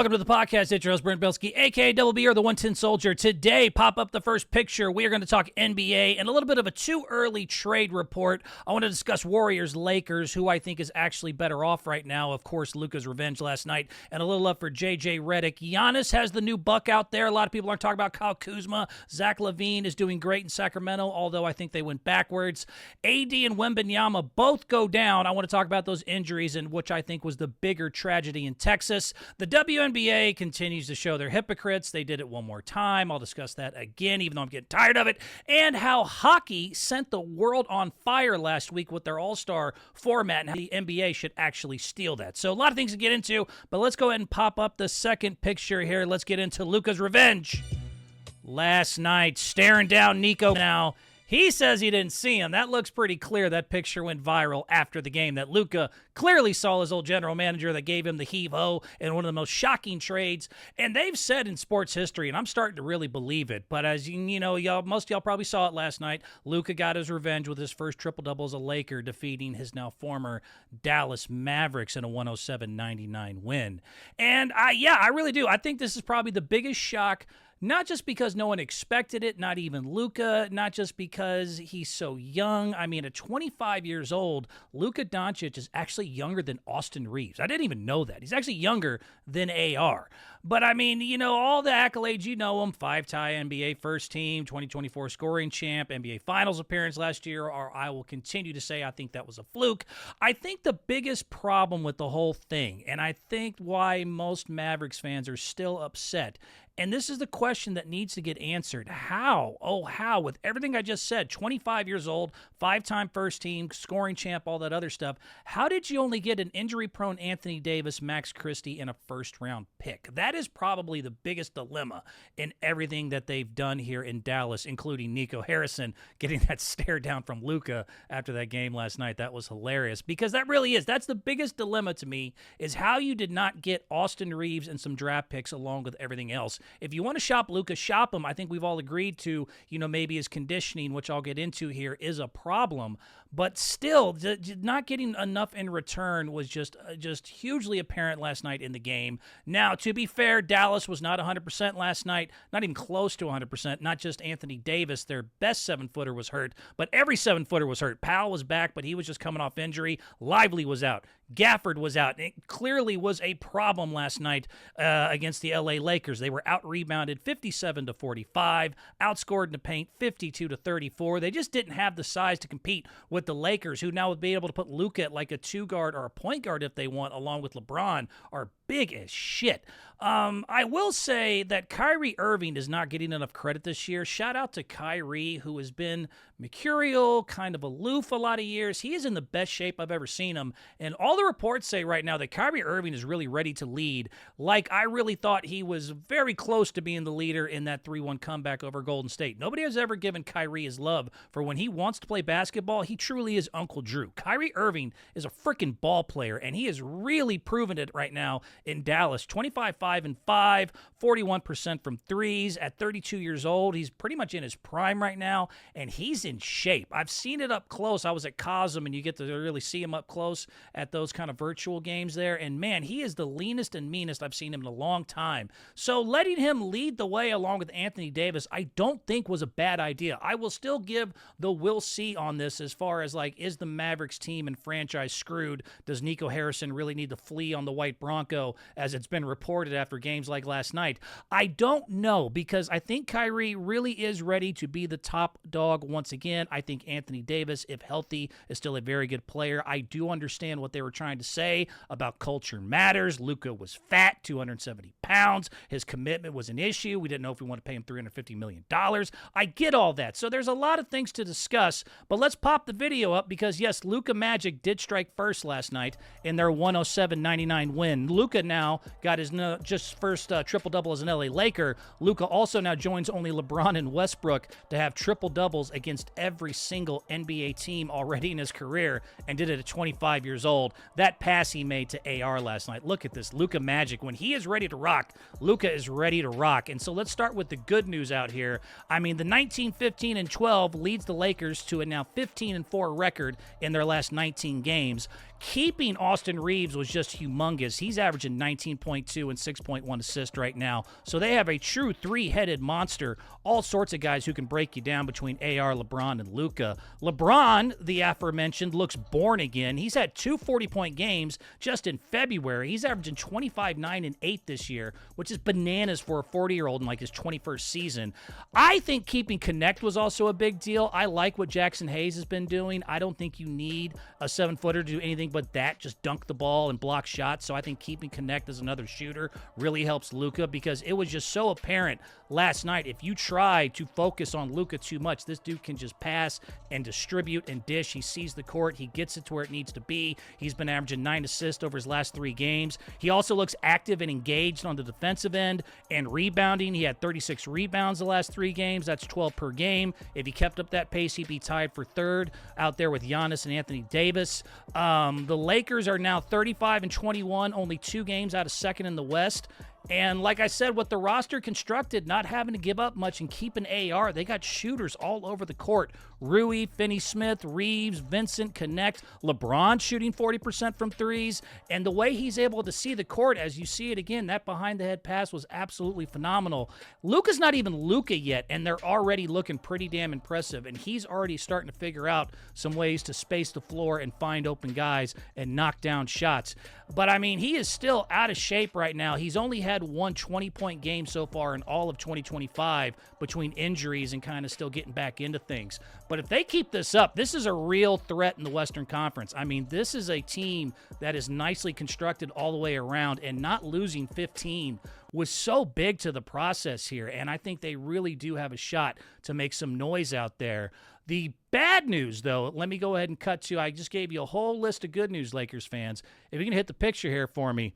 Welcome to the podcast. It's your host, Brent Bilski, a.k.a. Double B, or the 110 Soldier. Today, pop up the first picture. We are going to talk NBA and a little bit of a too early trade report. I want to discuss Warriors-Lakers, who I think is actually better off right now. Of course, Luka's revenge last night, and a little love for J.J. Redick. Giannis has the new buck out there. A lot of people aren't talking about Kyle Kuzma. Zach Lavine is doing great in Sacramento, although I think they went backwards. AD and Wemby both go down. I want to talk about those injuries, and which I think was the bigger tragedy in Texas. The WNBA continues to show they're hypocrites. They did it one more time. I'll discuss that again, even though I'm getting tired of it. And how hockey sent the world on fire last week with their all-star format, and how the NBA should actually steal that. So a lot of things to get into, but let's go ahead and pop up the second picture here. Let's get into Luka's revenge. Last night, staring down Nico now. He says he didn't see him. That looks pretty clear. That picture went viral after the game, that Luka clearly saw his old general manager that gave him the heave-ho in one of the most shocking trades. And they've said in sports history, and I'm starting to really believe it, but as you know, most of y'all probably saw it last night, Luka got his revenge with his first triple-double as a Laker, defeating his now former Dallas Mavericks in a 107-99 win. And I really do. I think this is probably the biggest shock. Not just because no one expected it, not even Luka, not just because he's so young. I mean, at 25 years old, Luka Doncic is actually younger than Austin Reeves. I didn't even know that. He's actually younger than AR. But, I mean, you know, all the accolades, you know him, 5-time NBA first team, 2024 scoring champ, NBA Finals appearance last year, or I will continue to say I think that was a fluke. I think the biggest problem with the whole thing, and I think why most Mavericks fans are still upset, and this is the question that needs to get answered. How? Oh, how? With everything I just said, 25 years old, 5-time first team, scoring champ, all that other stuff, how did you only get an injury-prone Anthony Davis, Max Christie, and a first-round pick? That is probably the biggest dilemma in everything that they've done here in Dallas, including Nico Harrison getting that stare down from Luka after that game last night. That was hilarious, because that really is. That's the biggest dilemma to me, is how you did not get Austin Reeves and some draft picks along with everything else. If you want to shop Luka, shop him. I think we've all agreed to, you know, maybe his conditioning, which I'll get into here, is a problem. But still, not getting enough in return was just hugely apparent last night in the game. Now, to be fair, Dallas was not 100% last night, not even close to 100%. Not just Anthony Davis, their best 7-footer was hurt, but every 7-footer was hurt. Powell was back, but he was just coming off injury. Lively was out. Gafford was out. It clearly was a problem last night against the LA Lakers. They were out-rebounded 57-45, outscored in the paint 52-34. They just didn't have the size to compete with the Lakers, who now would be able to put Luka at like a 2-guard or a point guard if they want, along with LeBron, are big as shit. I will say that Kyrie Irving is not getting enough credit this year. Shout out to Kyrie, who has been mercurial, kind of aloof a lot of years. He is in the best shape I've ever seen him. And all the reports say right now that Kyrie Irving is really ready to lead. Like, I really thought he was very close to being the leader in that 3-1 comeback over Golden State. Nobody has ever given Kyrie his love for when he wants to play basketball. He truly is Uncle Drew. Kyrie Irving is a freaking ball player, and he has really proven it right now in Dallas. 25-5-5, 41% from threes at 32 years old. He's pretty much in his prime right now, and he's in shape. I've seen it up close. I was at Cosm, and you get to really see him up close at those kind of virtual games there, and man, he is the leanest and meanest I've seen him in a long time. So letting him lead the way along with Anthony Davis, I don't think was a bad idea. I will still give the we'll see on this as far as, like, is the Mavericks team and franchise screwed? Does Nico Harrison really need to flee on the white Bronco, as it's been reported after games like last night? I don't know, because I think Kyrie really is ready to be the top dog once again. I think Anthony Davis, if healthy, is still a very good player. I do understand what they were trying to say about culture matters. Luka was fat, 270 pounds. His commitment was an issue. We didn't know if we want to pay him $350 million. I get all that. So there's a lot of things to discuss, but let's pop the video up, because yes, Luka Magic did strike first last night in their 107-99 win. Luka now got his just first triple-double as an LA Laker. Luka also now joins only LeBron and Westbrook to have triple-doubles against every single NBA team already in his career, and did it at 25 years old. That pass he made to AR last night. Look at this. Luka Magic. When he is ready to rock, Luka is ready to rock. And so let's start with the good news out here. I mean, the 19-15-12 leads the Lakers to a now 15-4 record in their last 19 games. keeping Austin Reeves was just humongous. He's averaging 19.2 and 6.1 assists right now. So they have a true three-headed monster. All sorts of guys who can break you down between AR, LeBron, and Luka. LeBron, the aforementioned, looks born again. He's had two 40-point games just in February. He's averaging 25, 9, and 8 this year, which is bananas for a 40-year-old in like his 21st season. I think keeping Connect was also a big deal. I like what Jackson Hayes has been doing. I don't think you need a 7-footer to do anything but that, just dunk the ball and block shots. So I think keeping Connect as another shooter really helps Luka, because it was just so apparent last night. If you try to focus on Luka too much, this dude can just pass and distribute and dish. He sees the court. He gets it to where it needs to be. He's been averaging 9 assists over his last 3 games. He also looks active and engaged on the defensive end and rebounding. He had 36 rebounds the last 3 games. That's 12 per game. If he kept up that pace, he'd be tied for 3rd out there with Giannis and Anthony Davis. The Lakers are now 35 and 21, only 2 games out of 2nd in the West. And like I said, with the roster constructed, not having to give up much and keeping AR, they got shooters all over the court. Rui, Finney-Smith, Reeves, Vincent, Connect, LeBron shooting 40% from threes. And the way he's able to see the court, as you see it again, that behind-the-head pass was absolutely phenomenal. Luka's not even Luka yet, and they're already looking pretty damn impressive. And he's already starting to figure out some ways to space the floor and find open guys and knock down shots. But, I mean, he is still out of shape right now. He's only had one 20-point game so far in all of 2025 between injuries and kind of still getting back into things. But if they keep this up, this is a real threat in the Western Conference. I mean, this is a team that is nicely constructed all the way around, and not losing 15 was so big to the process here. And I think they really do have a shot to make some noise out there. The bad news, though, let me go ahead and cut to, I just gave you a whole list of good news, Lakers fans. If you can hit the picture here for me,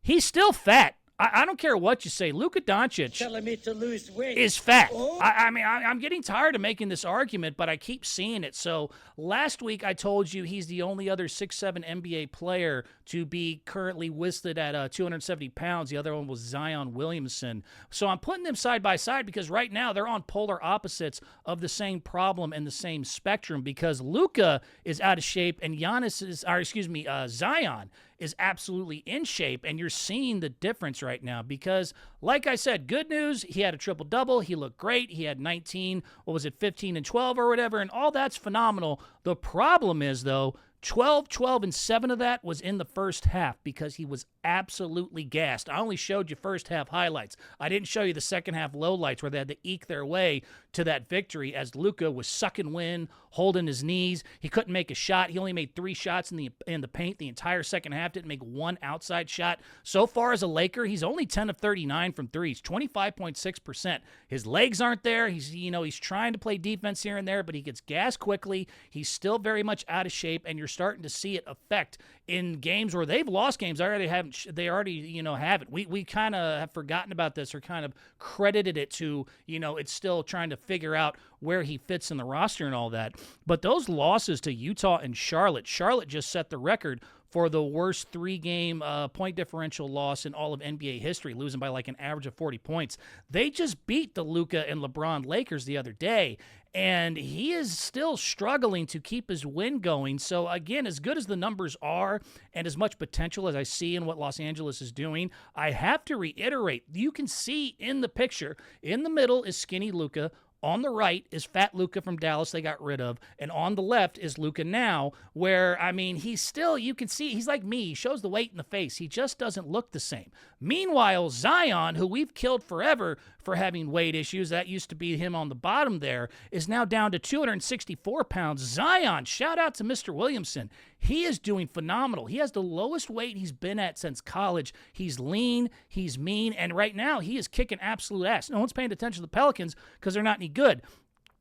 he's still fat. I don't care what you say. Luka Doncic telling me to lose weight is fat. Oh. I mean, I'm getting tired of making this argument, but I keep seeing it. So last week I told you he's the only other 6'7" NBA player to be currently listed at 270 pounds. The other one was Zion Williamson. So I'm putting them side by side because right now they're on polar opposites of the same problem and the same spectrum, because Luka is out of shape and Zion is absolutely in shape, and you're seeing the difference right now because, like I said, good news, he had a triple-double. He looked great. He had 19, 15, and 12 or whatever, and all that's phenomenal. The problem is, though, 12, and 7 of that was in the first half because he was absolutely gassed. I only showed you first half highlights. I didn't show you the second half lowlights where they had to eke their way to that victory as Luka was sucking wind, holding his knees. He couldn't make a shot. He only made 3 shots in the paint the entire second half, didn't make 1 outside shot. So far as a Laker, he's only 10 of 39 from threes, 25.6%. His legs aren't there. He's trying to play defense here and there, but he gets gassed quickly. He's still very much out of shape, and you're starting to see it affect in games where they've lost games. They already haven't. We kind of have forgotten about this or kind of credited it to, it's still trying to figure out where he fits in the roster and all that. But those losses to Utah and Charlotte just set the record for the worst 3-game point differential loss in all of NBA history, losing by like an average of 40 points. They just beat the Luka and LeBron Lakers the other day, and he is still struggling to keep his win going. So, again, as good as the numbers are and as much potential as I see in what Los Angeles is doing, I have to reiterate, you can see in the picture, in the middle is skinny Luka. On the right is fat Luka from Dallas they got rid of, and on the left is Luka now, where, I mean, he's still, you can see, he's like me. He shows the weight in the face. He just doesn't look the same. Meanwhile, Zion, who we've killed forever for having weight issues, that used to be him on the bottom there, is now down to 264 pounds. Zion, shout out to Mr. Williamson. He is doing phenomenal. He has the lowest weight he's been at since college. He's lean, he's mean, and right now he is kicking absolute ass. No one's paying attention to the Pelicans because they're not any good.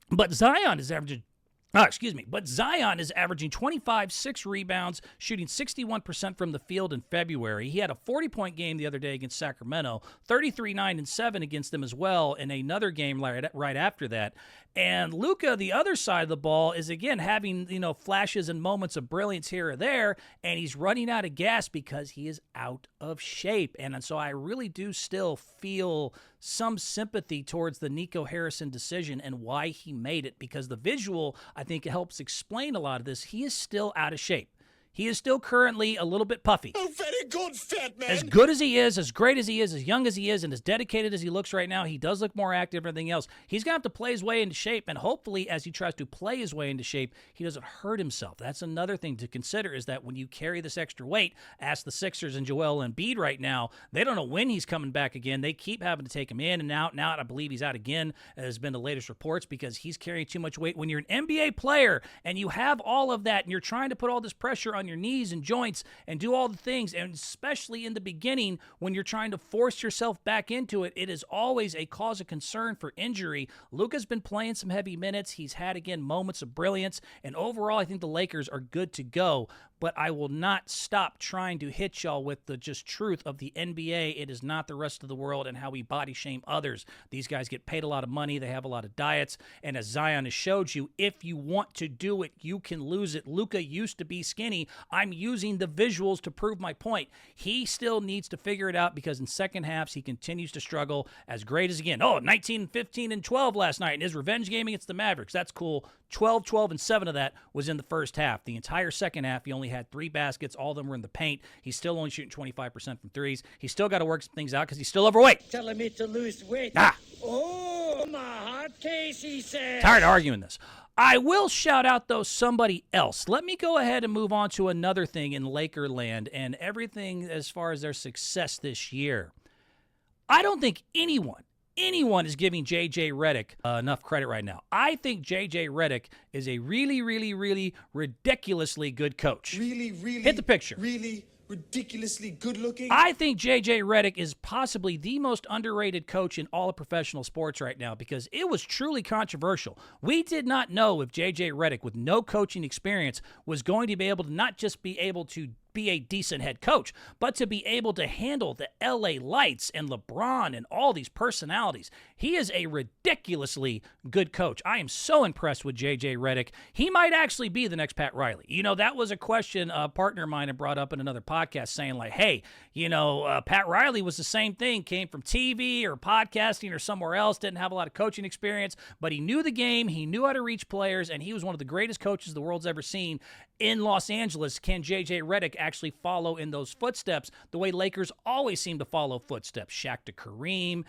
But Zion is averaging 25, 6 rebounds, shooting 61% from the field in February. He had a 40-point game the other day against Sacramento, 33, 9, and 7 against them as well in another game right after that. And Luka, the other side of the ball, is again having, flashes and moments of brilliance here or there, and he's running out of gas because he is out of shape. And so I really do still feel some sympathy towards the Nico Harrison decision and why he made it, because the visual, I think, helps explain a lot of this. He is still out of shape. he is still currently a little bit puffy. Oh, very good, fat man. As good as he is, as great as he is, as young as he is, and as dedicated as he looks right now, he does look more active and everything else. He's going to have to play his way into shape, and hopefully as he tries to play his way into shape, he doesn't hurt himself. That's another thing to consider, is that when you carry this extra weight, ask the Sixers and Joel Embiid right now, they don't know when he's coming back again. They keep having to take him in and out. Now I believe he's out again, has been the latest reports, because he's carrying too much weight. When you're an NBA player and you have all of that and you're trying to put all this pressure on your knees and joints and do all the things, and especially in the beginning when you're trying to force yourself back into it, it is always a cause of concern for injury. Luka's been playing some heavy minutes. He's had, again, moments of brilliance, and overall I think the Lakers are good to go. But I will not stop trying to hit y'all with the just truth of the NBA. It is not the rest of the world and how we body shame others. These guys get paid a lot of money. They have a lot of diets. And as Zion has showed you, if you want to do it, you can lose it. Luka used to be skinny. I'm using the visuals to prove my point. He still needs to figure it out, because in second halves he continues to struggle. As great as, again, 19, 15, and 12 last night in his revenge game against the Mavericks. That's cool. 12, 12, and 7 of that was in the first half. The entire second half, he only had 3 baskets. All of them were in the paint. He's still only shooting 25% from threes. He's still got to work some things out because he's still overweight. Telling me to lose weight. Oh, my hot case, he said. Tired of arguing this. I will shout out, though, somebody else. Let me go ahead and move on to another thing in Lakerland and everything as far as their success this year. I don't think anyone is giving J.J. Redick enough credit right now. I think J.J. Redick is a really, really, really ridiculously good coach. Really, hit the picture. Really ridiculously good looking. I think J.J. Redick is possibly the most underrated coach in all of professional sports right now, because it was truly controversial. We did not know if J.J. Redick, with no coaching experience, was going to be able to not just be able to be a decent head coach, but to be able to handle the LA Lights and LeBron and all these personalities. He is a ridiculously good coach. I am so impressed with J.J. Redick. He might actually be the next Pat Riley. You know, that was a question a partner of mine had brought up in another podcast, saying like, hey, Pat Riley was the same thing, came from TV or podcasting or somewhere else, didn't have a lot of coaching experience, but he knew the game, he knew how to reach players, and he was one of the greatest coaches the world's ever seen. In Los Angeles, can J.J. Redick actually follow in those footsteps the way Lakers always seem to follow footsteps? Shaq to Kareem,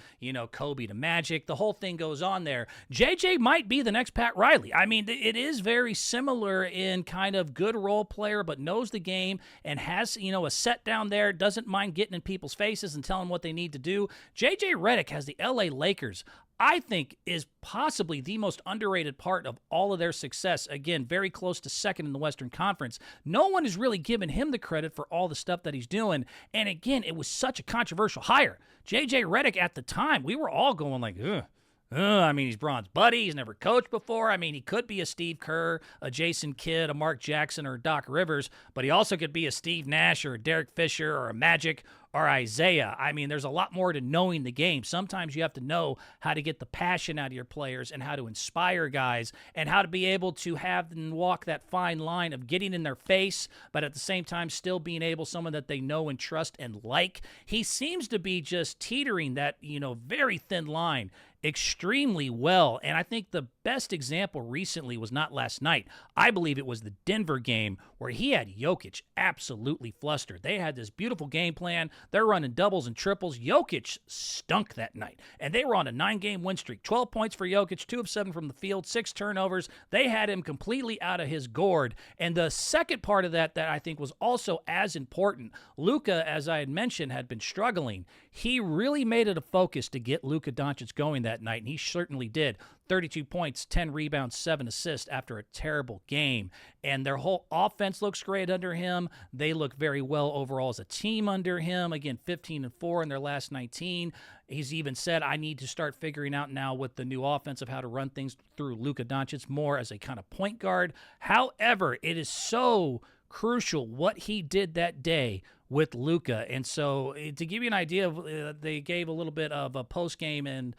Kobe to Magic, the whole thing goes on there. J.J. might be the next Pat Riley. I mean, it is very similar in kind of good role player, but knows the game and has, a set down there, doesn't mind getting in people's faces and telling them what they need to do. J.J. Redick has the L.A. Lakers, I think, is possibly the most underrated part of all of their success. Again, very close to second in the Western Conference. No one has really given him the credit for all the stuff that he's doing. And again, it was such a controversial hire. J.J. Redick at the time, we were all going like, ugh. I mean, he's Bron's buddy. He's never coached before. I mean, he could be a Steve Kerr, a Jason Kidd, a Mark Jackson, or a Doc Rivers, but he also could be a Steve Nash or a Derek Fisher or a Magic or Isaiah. I mean, there's a lot more to knowing the game. Sometimes you have to know how to get the passion out of your players and how to inspire guys and how to be able to have them walk that fine line of getting in their face, but at the same time still being able, someone that they know and trust and like. He seems to be just teetering that, very thin line extremely well. And I think the best example recently was not last night. I believe it was the Denver game where he had Jokic absolutely flustered. They had this beautiful game plan. They're running doubles and triples. Jokic stunk that night. And they were on a 9-game win streak. 12 points for Jokic, 2 of 7 from the field, 6 turnovers. They had him completely out of his gourd. And the second part of that I think was also as important, Luka, as I had mentioned, had been struggling. He really made it a focus to get Luka Doncic going that night, and he certainly did. 32 points, 10 rebounds, 7 assists after a terrible game. And their whole offense looks great under him. They look very well overall as a team under him. Again, 15-4 in their last 19. He's even said, I need to start figuring out now with the new offense of how to run things through Luka Doncic more as a kind of point guard. However, it is so crucial what he did that day with Luka. And so to give you an idea of, they gave a little bit of a post-game and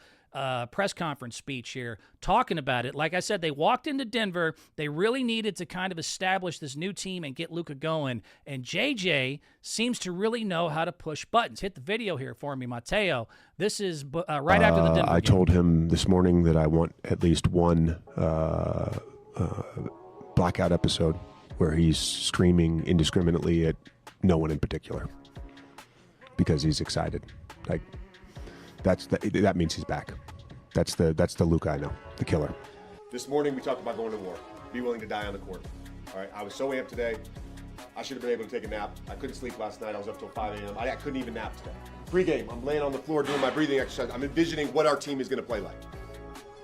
press conference speech here talking about it. Like I said, they walked into Denver. They really needed to kind of establish this new team and get Luka going. And JJ seems to really know how to push buttons. Hit the video here for me, Mateo. This is right after the Denver I game. told him this morning that I want at least one blackout episode where he's screaming indiscriminately at no one in particular because he's excited. Like that means he's back. That's the Luka I know, the killer. This morning we talked about going to war. Be willing to die on the court. All right, I was so amped today. I should have been able to take a nap. I couldn't sleep last night. I was up till 5 a.m. I couldn't even nap today. Pre-game, I'm laying on the floor doing my breathing exercise. I'm envisioning what our team is going to play like.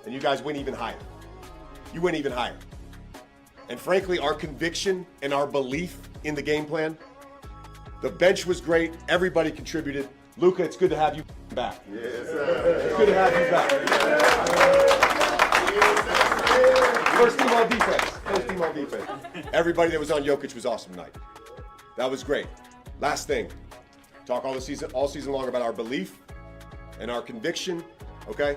And you guys went even higher. You went even higher. And frankly, our conviction and our belief in the game plan, the bench was great. Everybody contributed. Luka, it's good to have you back. Yes, sir. It's good to have you back. First team on defense. Everybody that was on Jokic was awesome tonight. That was great. Last thing, talk all season long about our belief and our conviction, okay?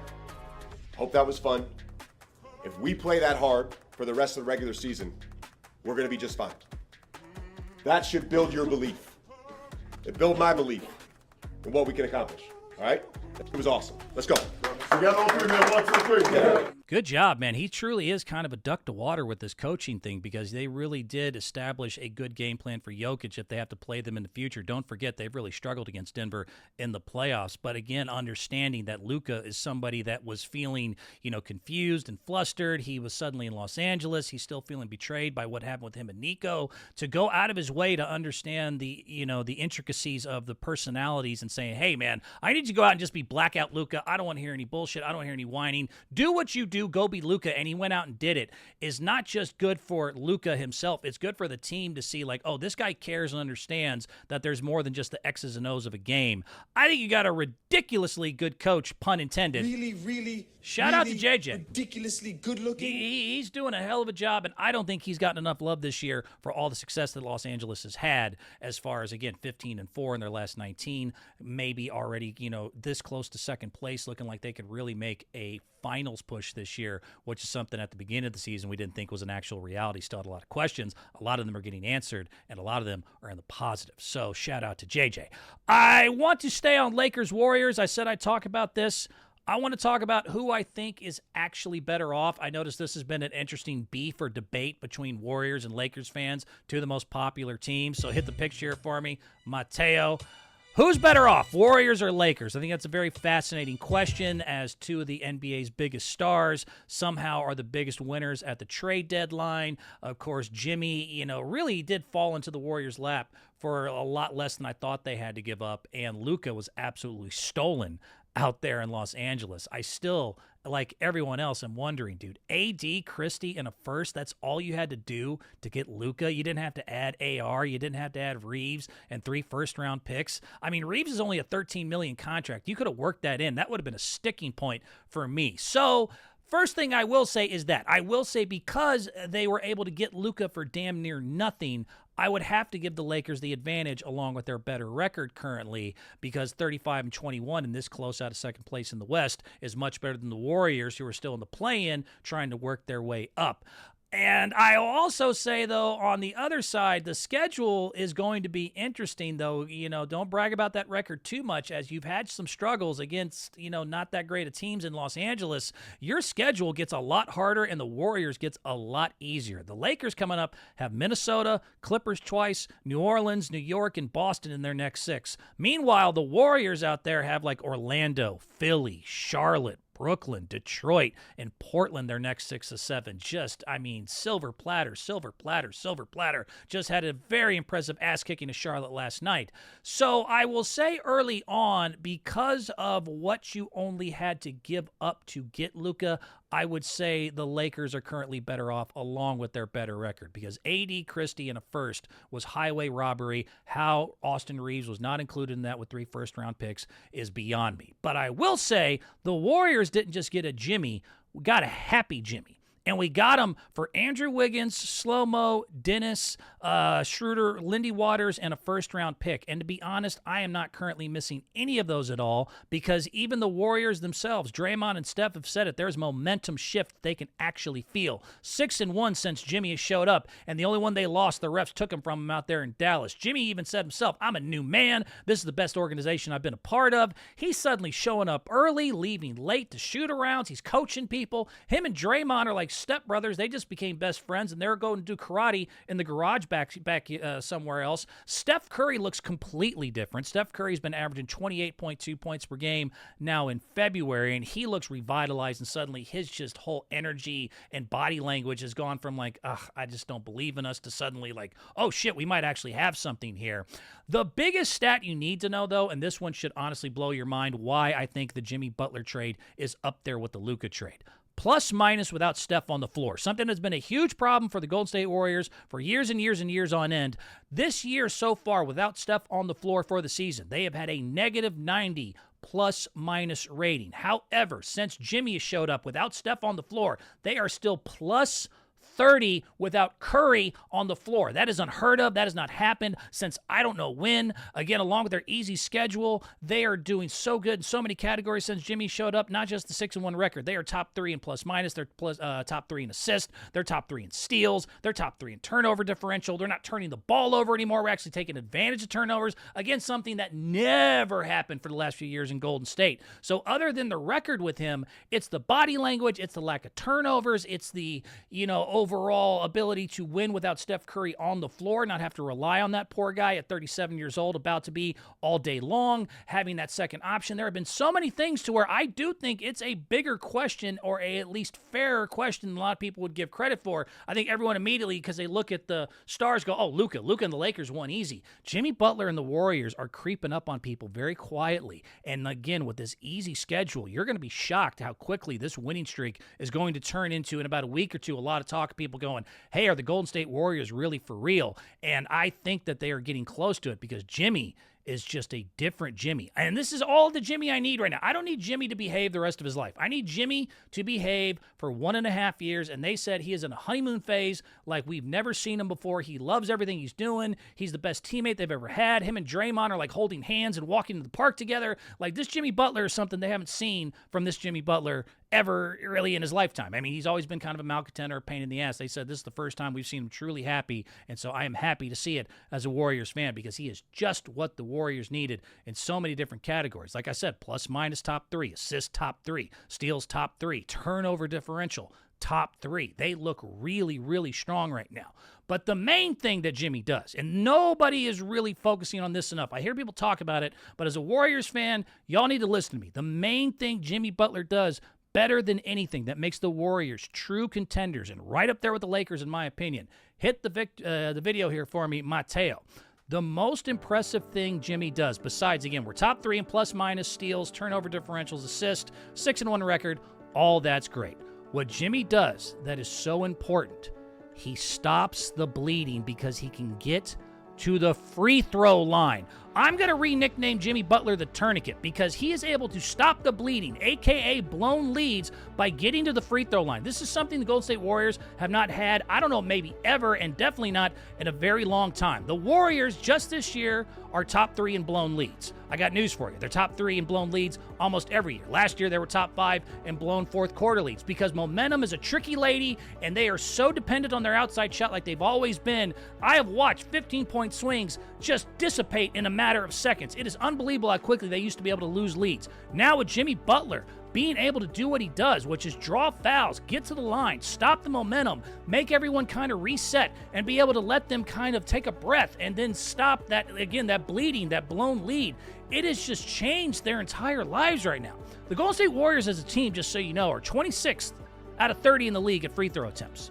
Hope that was fun. If we play that hard for the rest of the regular season, we're gonna be just fine. That should build your belief. It built my belief in what we can accomplish, all right? It was awesome. Let's go. Together on three, man. 1, 2, 3. Yeah. Good job, man. He truly is kind of a duck to water with this coaching thing because they really did establish a good game plan for Jokic if they have to play them in the future. Don't forget, they've really struggled against Denver in the playoffs. But again, understanding that Luka is somebody that was feeling, confused and flustered. He was suddenly in Los Angeles. He's still feeling betrayed by what happened with him and Nico. To go out of his way to understand the intricacies of the personalities and saying, hey, man, I need you to go out and just be blackout Luka. I don't want to hear any bullshit. I don't want to hear any whining. Do what you do. Go be Luka, and he went out and did it, is not just good for Luka himself. It's good for the team to see, like, oh, this guy cares and understands that there's more than just the X's and O's of a game. I think you got a ridiculously good coach, pun intended. Really, Shout out to JJ. ridiculously good looking. He's doing a hell of a job, and I don't think he's gotten enough love this year for all the success that Los Angeles has had as far as, again, 15-4 in their last 19, maybe already, this close to second place, looking like they could really make a finals push this year, which is something at the beginning of the season we didn't think was an actual reality. Still had a lot of questions. A lot of them are getting answered, and a lot of them are in the positive. So shout out to JJ. I want to stay on Lakers-Warriors. I said I'd talk about this. I want to talk about who I think is actually better off. I noticed this has been an interesting beef or debate between Warriors and Lakers fans, two of the most popular teams. So hit the picture here for me. Mateo. Who's better off, Warriors or Lakers? I think that's a very fascinating question, as two of the NBA's biggest stars somehow are the biggest winners at the trade deadline. Of course, Jimmy, really did fall into the Warriors' lap for a lot less than I thought they had to give up, and Luka was absolutely stolen out there in Los Angeles. I still, like everyone else, I'm wondering, dude, AD, Christie, and a first, that's all you had to do to get Luka? You didn't have to add AR. You didn't have to add Reeves and 3 first-round picks. I mean, Reeves is only a $13 million contract. You could have worked that in. That would have been a sticking point for me. So first thing I will say is that I will say because they were able to get Luka for damn near nothing, I would have to give the Lakers the advantage along with their better record currently, because 35-21 and this close out of second place in the West is much better than the Warriors, who are still in the play-in trying to work their way up. And I'll also say, though, on the other side, the schedule is going to be interesting, though. Don't brag about that record too much, as you've had some struggles against, not that great of teams in Los Angeles. Your schedule gets a lot harder, and the Warriors gets a lot easier. The Lakers coming up have Minnesota, Clippers twice, New Orleans, New York, and Boston in their next 6. Meanwhile, the Warriors out there have like Orlando, Philly, Charlotte, Brooklyn, Detroit, and Portland, their next 6 of 7. Just, silver platter, silver platter, silver platter. Just had a very impressive ass-kicking to Charlotte last night. So I will say early on, because of what you only had to give up to get Luka, I would say the Lakers are currently better off along with their better record, because AD, Christie, and a first was highway robbery. How Austin Reeves was not included in that with 3 first-round picks is beyond me. But I will say the Warriors didn't just get a Jimmy. We got a happy Jimmy. And we got him for Andrew Wiggins, Slow-Mo, Dennis, Schroeder, Lindy Waters, and a first-round pick. And to be honest, I am not currently missing any of those at all, because even the Warriors themselves, Draymond and Steph, have said it. There's momentum shift they can actually feel. 6-1 since Jimmy has showed up, and the only one they lost, the refs took him from him out there in Dallas. Jimmy even said himself, I'm a new man. This is the best organization I've been a part of. He's suddenly showing up early, leaving late to shoot-arounds. He's coaching people. Him and Draymond are like stepbrothers. They just became best friends, and they're going to do karate in the garage back somewhere else. Steph Curry looks completely different. Steph Curry's been averaging 28.2 points per game now in February, and he looks revitalized, and suddenly his just whole energy and body language has gone from like, ugh, I just don't believe in us, to suddenly like, oh shit, we might actually have something here. The biggest stat you need to know, though, and this one should honestly blow your mind, why I think the Jimmy Butler trade is up there with the Luka trade. Plus minus without Steph on the floor. Something that's been a huge problem for the Golden State Warriors for years and years and years on end. This year so far, without Steph on the floor for the season, they have had a negative 90 plus minus rating. However, since Jimmy has showed up without Steph on the floor, they are still plus 30 without Curry on the floor. That is unheard of. That has not happened since I don't know when. Again, along with their easy schedule, they are doing so good in so many categories since Jimmy showed up. Not just the 6-1 record. They are top 3 in plus minus. They're top 3 in assists. They're top 3 in steals. They're top 3 in turnover differential. They're not turning the ball over anymore. We're actually taking advantage of turnovers. Again, something that never happened for the last few years in Golden State. So other than the record with him, it's the body language, it's the lack of turnovers, it's the, overall ability to win without Steph Curry on the floor, not have to rely on that poor guy at 37 years old, about to be all day long, having that second option. There have been so many things to where I do think it's a bigger question, or a at least fairer question than a lot of people would give credit for. I think everyone immediately, because they look at the stars, go, oh, Luka and the Lakers won easy. Jimmy Butler and the Warriors are creeping up on people very quietly. And again, with this easy schedule, you're going to be shocked how quickly this winning streak is going to turn into, in about a week or two, a lot of talk, people going, hey, are the Golden State Warriors really for real? And I think that they are getting close to it, because Jimmy is just a different Jimmy. And this is all the Jimmy I need right now. I don't need Jimmy to behave the rest of his life. I need Jimmy to behave for 1.5 years, and they said he is in a honeymoon phase like we've never seen him before. He loves everything he's doing. He's the best teammate they've ever had. Him and Draymond are like holding hands and walking to the park together. Like, this Jimmy Butler is something they haven't seen from this Jimmy Butler ever really in his lifetime. I mean, he's always been kind of a malcontent or a pain in the ass. They said this is the first time we've seen him truly happy, and so I am happy to see it as a Warriors fan, because he is just what the Warriors needed in so many different categories. Like I said, plus minus top 3, assists top 3, steals top 3, turnover differential top 3. They look really, really strong right now. But the main thing that Jimmy does, and nobody is really focusing on this enough. I hear people talk about it, but as a Warriors fan, y'all need to listen to me. The main thing Jimmy Butler does better than anything that makes the Warriors true contenders and right up there with the Lakers, in my opinion. Hit the video here for me, Mateo. The most impressive thing Jimmy does, besides, again, we're top 3 in plus minus, steals, turnover differentials, assist, 6-1 record, all that's great. What Jimmy does that is so important, he stops the bleeding, because he can get to the free throw line. I'm going to re-nickname Jimmy Butler the Tourniquet, because he is able to stop the bleeding, a.k.a. blown leads, by getting to the free throw line. This is something the Golden State Warriors have not had, I don't know, maybe ever, and definitely not in a very long time. The Warriors, just this year, are top 3 in blown leads. I got news for you. They're top 3 in blown leads almost every year. Last year, they were top 5 in blown fourth quarter leads, because momentum is a tricky lady, and they are so dependent on their outside shot like they've always been. I have watched 15-point swings just dissipate in a matter of seconds. It is unbelievable how quickly they used to be able to lose leads. Now with Jimmy Butler being able to do what he does, which is draw fouls, get to the line, stop the momentum, make everyone kind of reset, and be able to let them kind of take a breath and then stop that, again, that bleeding, that blown lead. It has just changed their entire lives right now. The Golden State Warriors as a team, just so you know, are 26th out of 30 in the league at free throw attempts.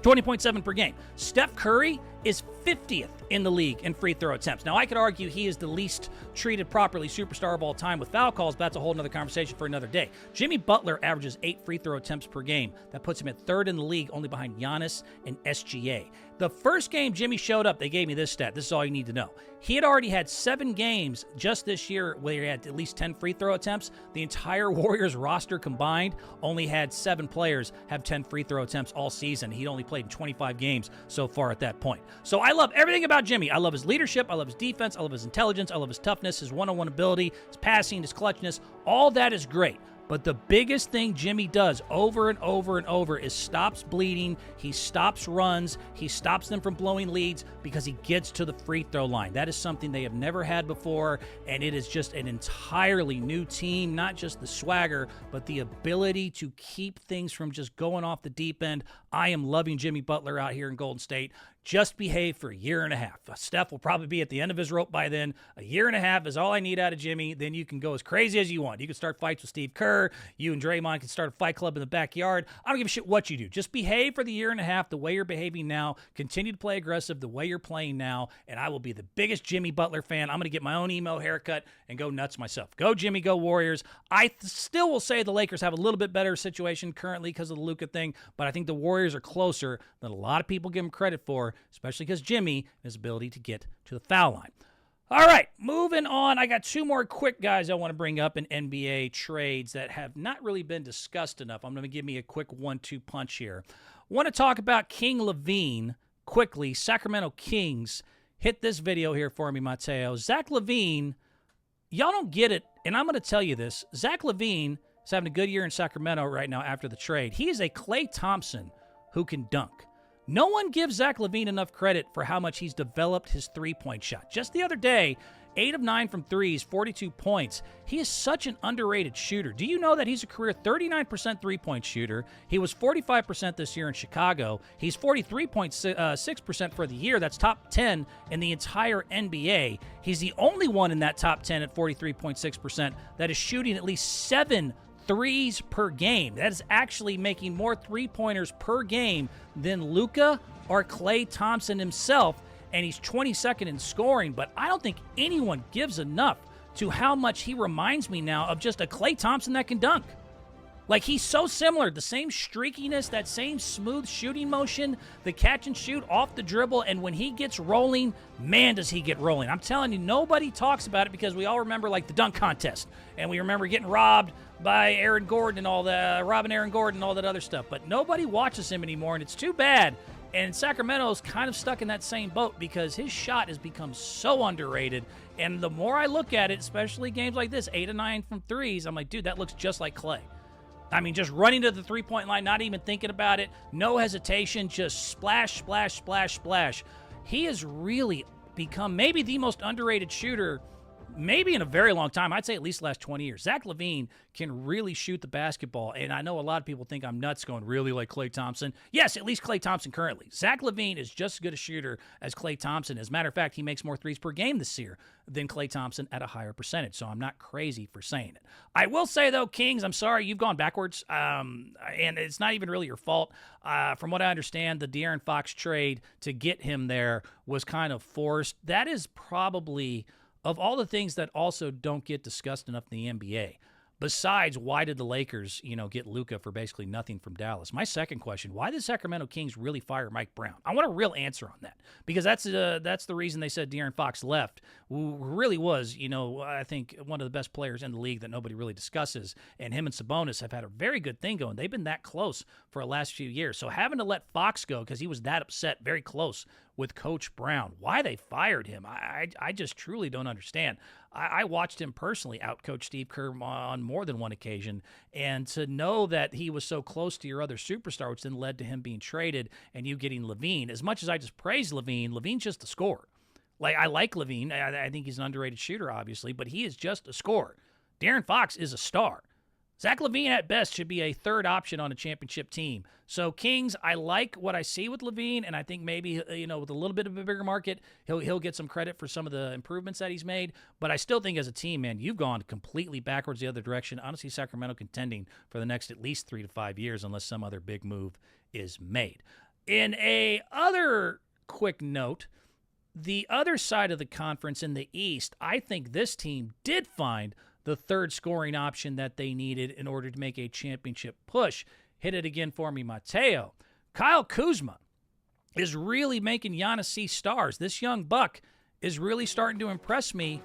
20.7 per game. Steph Curry is 50th in the league in free throw attempts. Now, I could argue he is the least treated properly superstar of all time with foul calls, but that's a whole other conversation for another day. Jimmy Butler averages 8 free throw attempts per game. That puts him at 3rd in the league, only behind Giannis and SGA. The first game Jimmy showed up, they gave me this stat. This is all you need to know. He had already had 7 games just this year where he had at least 10 free throw attempts. The entire Warriors roster combined only had 7 players have 10 free throw attempts all season. He'd only played in 25 games so far at that point. So I love everything about Jimmy. I love his leadership. I love his defense. I love his intelligence. I love his toughness, his one-on-one ability, his passing, his clutchness. All that is great. But the biggest thing Jimmy does over and over and over is stops bleeding. He stops runs. He stops them from blowing leads because he gets to the free throw line. That is something they have never had before, and it is just an entirely new team, not just the swagger, but the ability to keep things from just going off the deep end. I am loving Jimmy Butler out here in Golden State. Just behave for a year and a half. Steph will probably be at the end of his rope by then. A year and a half is all I need out of Jimmy. Then you can go as crazy as you want. You can start fights with Steve Kerr. You and Draymond can start a fight club in the backyard. I don't give a shit what you do. Just behave for the year and a half the way you're behaving now. Continue to play aggressive the way you're playing now, and I will be the biggest Jimmy Butler fan. I'm going to get my own emo haircut and go nuts myself. Go Jimmy, go Warriors. I still will say the Lakers have a little bit better situation currently because of the Luka thing, but I think the Warriors are closer than a lot of people give them credit for, especially because Jimmy and his ability to get to the foul line. All right, moving on. I got two more quick guys I want to bring up in NBA trades that have not really been discussed enough. I'm going to give me a quick 1-2 punch here. Want to talk about King Lavine quickly. Sacramento Kings. Hit this video here for me, Mateo. Zach Lavine, y'all don't get it, and I'm going to tell you this. Zach Lavine is having a good year in Sacramento right now after the trade. He is a Klay Thompson who can dunk. No one gives Zach Lavine enough credit for how much he's developed his three-point shot. Just the other day, 8 of 9 from threes, 42 points. He is such an underrated shooter. Do you know that he's a career 39% three-point shooter? He was 45% this year in Chicago. He's 43.6% for the year. That's top 10 in the entire NBA. He's the only one in that top 10 at 43.6% that is shooting at least 7 threes per game. That is actually making more three-pointers per game than Luka or Klay Thompson himself, and he's 22nd in scoring, but I don't think anyone gives enough to how much he reminds me now of just a Klay Thompson that can dunk. Like, he's so similar. The same streakiness, that same smooth shooting motion, the catch and shoot off the dribble, and when he gets rolling, man, does he get rolling. I'm telling you, nobody talks about it because we all remember, like, the dunk contest, and we remember getting robbed by Aaron Gordon and all that, robbing Aaron Gordon and all that other stuff, but nobody watches him anymore, and it's too bad. And Sacramento's kind of stuck in that same boat because his shot has become so underrated. And the more I look at it, especially games like this, 8 of 9 from threes, I'm like, dude, that looks just like Klay. I mean, just running to the three-point line, not even thinking about it, no hesitation, just splash, splash, splash, splash. He has really become maybe the most underrated shooter maybe in a very long time. I'd say at least the last 20 years. Zach Lavine can really shoot the basketball, and I know a lot of people think I'm nuts going really like Klay Thompson. Yes, at least Klay Thompson currently. Zach Lavine is just as good a shooter as Klay Thompson. As a matter of fact, he makes more threes per game this year than Klay Thompson at a higher percentage, so I'm not crazy for saying it. I will say, though, Kings, I'm sorry, you've gone backwards, and it's not even really your fault. From what I understand, the De'Aaron Fox trade to get him there was kind of forced. That is probably, of all the things that also don't get discussed enough in the NBA, besides why did the Lakers, get Luka for basically nothing from Dallas? My second question, why did Sacramento Kings really fire Mike Brown? I want a real answer on that, because that's the reason they said De'Aaron Fox left, who really was, I think one of the best players in the league that nobody really discusses, and him and Sabonis have had a very good thing going. They've been that close for the last few years, so having to let Fox go because he was that upset, very close with Coach Brown, why they fired him, I just truly don't understand. I watched him personally outcoach Steve Kerr on more than one occasion, and to know that he was so close to your other superstar, which then led to him being traded and you getting Lavine, as much as I just praise Lavine, Lavine's just a scorer. Like, I like Lavine. I think he's an underrated shooter, obviously, but he is just a scorer. De'Aaron Fox is a star. Zach Lavine, at best, should be a third option on a championship team. So, Kings, I like what I see with Lavine, and I think maybe, with a little bit of a bigger market, he'll get some credit for some of the improvements that he's made. But I still think as a team, man, you've gone completely backwards the other direction. Honestly, Sacramento contending for the next at least 3 to 5 years unless some other big move is made. In a other quick note, the other side of the conference in the East, I think this team did find the third scoring option that they needed in order to make a championship push. Hit it again for me, Mateo. Kyle Kuzma is really making Giannis see stars. This young buck is really starting to impress me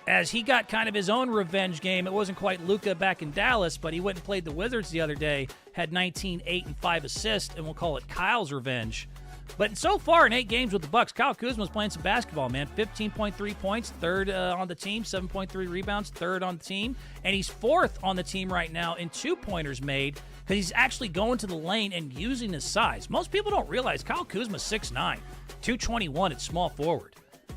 as he got kind of his own revenge game. It wasn't quite Luka back in Dallas, but he went and played the Wizards the other day, had 19, 8, and 5 assists, and we'll call it Kyle's revenge. But so far in 8 games with the Bucks, Kyle Kuzma's playing some basketball, man. 15.3 points, third on the team, 7.3 rebounds, third on the team. And he's fourth on the team right now in 2-pointers made because he's actually going to the lane and using his size. Most people don't realize Kyle Kuzma's 6'9", 221 at small forward.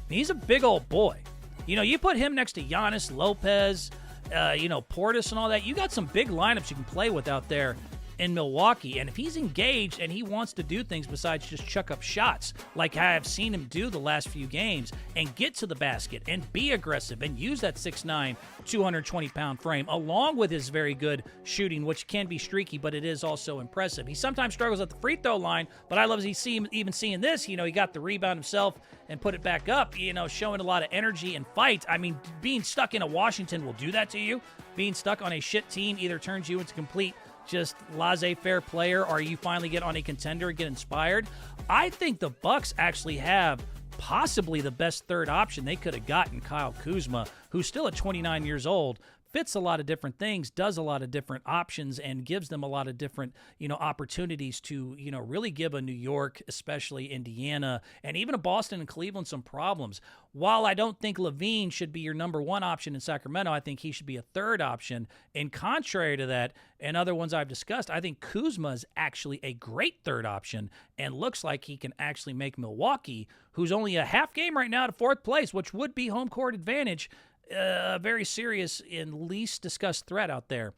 He's a big old boy. You put him next to Giannis, Lopez, Portis and all that. You got some big lineups you can play with out there in Milwaukee. And if he's engaged and he wants to do things besides just chuck up shots like I have seen him do the last few games and get to the basket and be aggressive and use that 6'9", 220-pound frame along with his very good shooting, which can be streaky, but it is also impressive. He sometimes struggles at the free throw line, but I love even seeing this. He got the rebound himself and put it back up, showing a lot of energy and fight. I mean, being stuck in a Washington will do that to you. Being stuck on a shit team either turns you into complete just laissez-faire player, or you finally get on a contender and get inspired. I think the Bucks actually have possibly the best third option they could have gotten, Kyle Kuzma, who's still at 29 years old, fits a lot of different things, does a lot of different options, and gives them a lot of different, opportunities to, really give a New York, especially Indiana, and even a Boston and Cleveland some problems. While I don't think Lavine should be your number one option in Sacramento, I think he should be a third option. And contrary to that, and other ones I've discussed, I think Kuzma is actually a great third option and looks like he can actually make Milwaukee, who's only a half game right now to fourth place, which would be home court advantage, a very serious and least discussed threat out there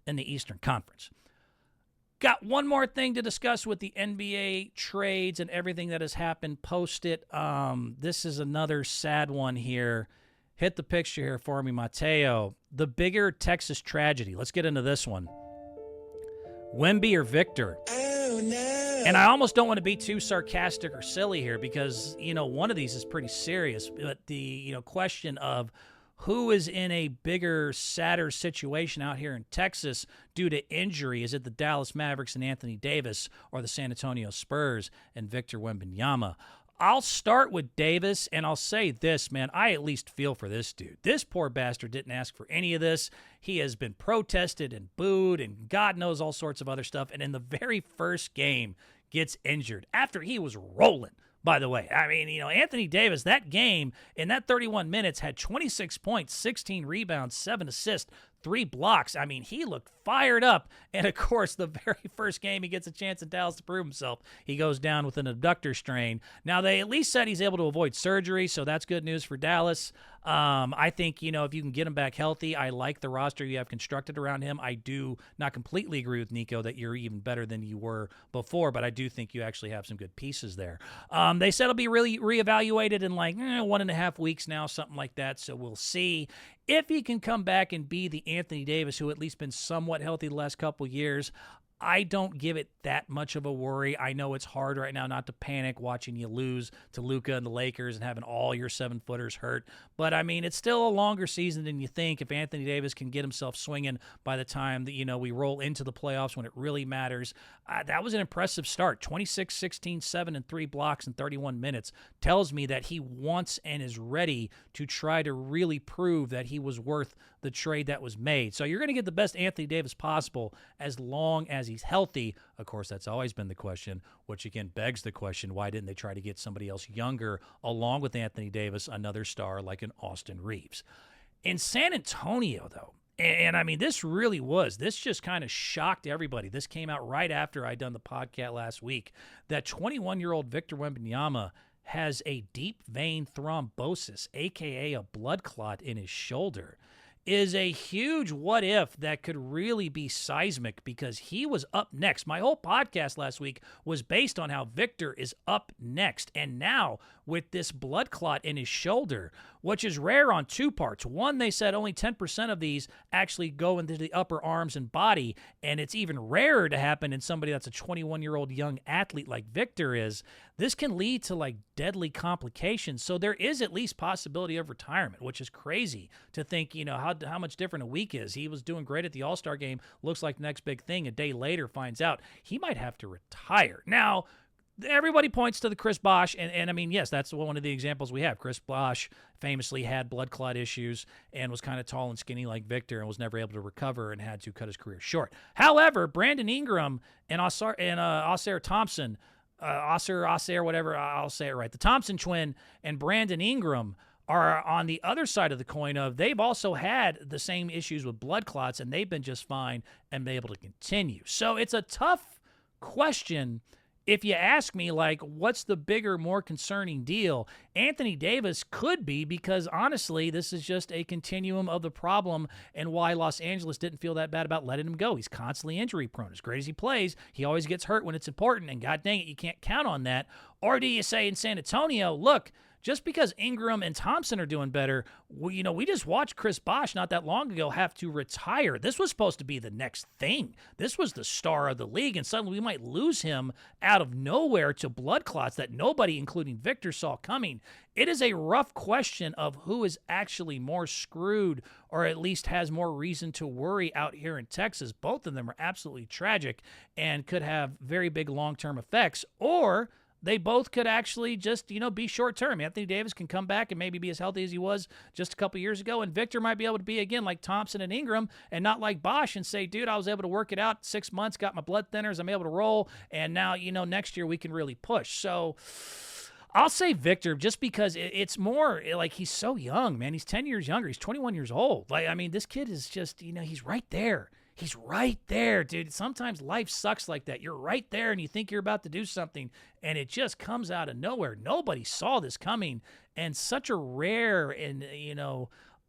in the Eastern Conference. Got one more thing to discuss with the NBA trades and everything that has happened post it. This is another sad one here. Hit the picture here for me, Mateo. The bigger Texas tragedy. Let's get into this one. Wemby or Victor? Oh, no. And I almost don't want to be too sarcastic or silly here because, one of these is pretty serious. But the, question of who is in a bigger, sadder situation out here in Texas due to injury? Is it the Dallas Mavericks and Anthony Davis or the San Antonio Spurs and Victor Wembanyama? I'll start with Davis, and I'll say this, man. I at least feel for this dude. This poor bastard didn't ask for any of this. He has been protested and booed and God knows all sorts of other stuff, and in the very first game gets injured after he was rolling. By the way, I mean, Anthony Davis, that game in that 31 minutes had 26 points, 16 rebounds, 7 assists, 3 blocks. I mean, he looked fired up. And, of course, the very first game he gets a chance in Dallas to prove himself, he goes down with an abductor strain. Now, they at least said he's able to avoid surgery, so that's good news for Dallas. I think, if you can get him back healthy, I like the roster you have constructed around him. I do not completely agree with Nico that you're even better than you were before, but I do think you actually have some good pieces there. They said it'll be really reevaluated in 1.5 weeks now, something like that, so we'll see. If he can come back and be the Anthony Davis who at least been somewhat healthy the last couple years, I don't give it that much of a worry. I know it's hard right now not to panic watching you lose to Luka and the Lakers and having all your 7-footers hurt. But, I mean, it's still a longer season than you think. If Anthony Davis can get himself swinging by the time that, we roll into the playoffs when it really matters. That was an impressive start. 26, 16, 7, and 3 blocks in 31 minutes tells me that he wants and is ready to try to really prove that he was worth the trade that was made. So you're going to get the best Anthony Davis possible as long as he's healthy. Of course, that's always been the question, which again begs the question, why didn't they try to get somebody else younger along with Anthony Davis, another star like an Austin Reeves? In San Antonio, though, and I mean, this just kind of shocked everybody. This came out right after I'd done the podcast last week, that 21-year-old Victor Wembanyama has a deep vein thrombosis, a.k.a. a blood clot in his shoulder, is a huge what if that could really be seismic because he was up next. My whole podcast last week was based on how Victor is up next. And now with this blood clot in his shoulder, which is rare on 2 parts. One, they said only 10% of these actually go into the upper arms and body. And it's even rarer to happen in somebody that's a 21-year-old young athlete like Victor is. This can lead to deadly complications. So there is at least possibility of retirement, which is crazy to think, how much different a week is. He was doing great at the All-Star game. Looks like the next big thing. A day later finds out he might have to retire. Now, everybody points to the Chris Bosh, and I mean, yes, that's one of the examples we have. Chris Bosh famously had blood clot issues and was kind of tall and skinny like Victor and was never able to recover and had to cut his career short. However, Brandon Ingram and Oscar Thompson Osser, whatever, I'll say it right. The Thompson twin and Brandon Ingram are on the other side of the coin of they've also had the same issues with blood clots, and they've been just fine and been able to continue. So it's a tough question. If you ask me, like, what's the bigger, more concerning deal? Anthony Davis could be, because honestly, this is just a continuum of the problem and why Los Angeles didn't feel that bad about letting him go. He's constantly injury prone. As great as he plays, he always gets hurt when it's important, and god dang it, you can't count on that. Or do you say in San Antonio, look, just because Ingram and Thompson are doing better, we just watched Chris Bosh not that long ago have to retire. This was supposed to be the next thing. This was the star of the league, and suddenly we might lose him out of nowhere to blood clots that nobody, including Victor, saw coming. It is a rough question of who is actually more screwed, or at least has more reason to worry out here in Texas. Both of them are absolutely tragic and could have very big long-term effects, or they both could actually just, be short-term. Anthony Davis can come back and maybe be as healthy as he was just a couple years ago, and Victor might be able to be, again, like Thompson and Ingram, and not like Bosh and say, dude, I was able to work it out 6 months, got my blood thinners, I'm able to roll, and now, next year we can really push. So I'll say Victor, just because it's more like he's so young, man. He's 10 years younger. He's 21 years old. This kid is just, he's right there. He's right there, dude. Sometimes life sucks like that. You're right there and you think you're about to do something and it just comes out of nowhere. Nobody saw this coming, and such a rare and,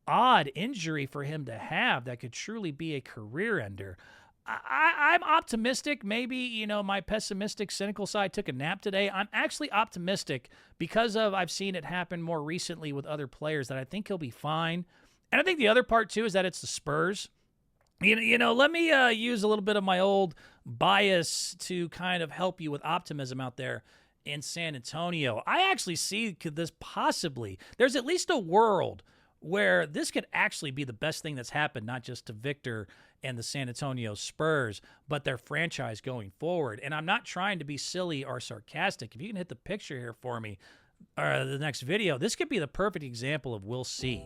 odd injury for him to have that could truly be a career ender. I'm optimistic. Maybe, my pessimistic, cynical side took a nap today. I'm actually optimistic because I've seen it happen more recently with other players that I think he'll be fine. And I think the other part, too, is that it's the Spurs. Let me use a little bit of my old bias to kind of help you with optimism out there in San Antonio. I actually see this possibly. There's at least a world where this could actually be the best thing that's happened, not just to Victor and the San Antonio Spurs, but their franchise going forward. And I'm not trying to be silly or sarcastic. If you can hit the picture here for me, or the next video, this could be the perfect example of we'll see.